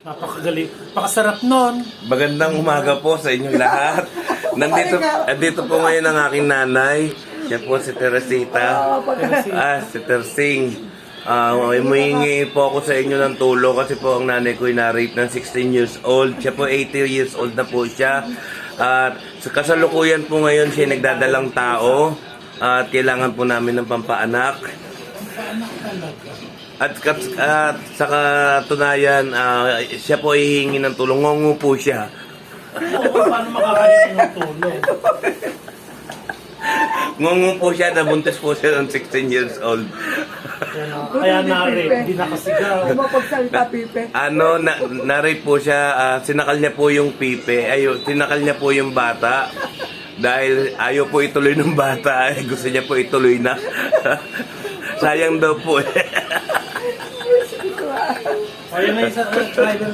Napakagaling. Pakasarap nun. Magandang umaga po sa inyong lahat. Nandito po ngayon ang aking nanay. Siya po si Teresita. Si Tersing. Humingi po ako sa inyo ng tulong kasi po ang nanay ko na-rape ng 16 years old. Siya po 80 years old na po siya. At sa kasalukuyan po ngayon siya nagdadalang tao. At kailangan po namin ng pampaanak. At sa katunayan, siya po hihingi ng tulong. Ngongo po siya. Paano makakain ng tulong? Ngongo po siya, nabuntis po siya ng 16 years old. Kaya na-rape, hindi nakasigaw. Mapagsalita, Pipe. Na-rape po siya, sinakal niya po yung pipe, sinakal niya po yung bata. Dahil ayaw po ituloy ng bata, gusto niya po ituloy na. Sayang daw po eh. Ayun na yung driver.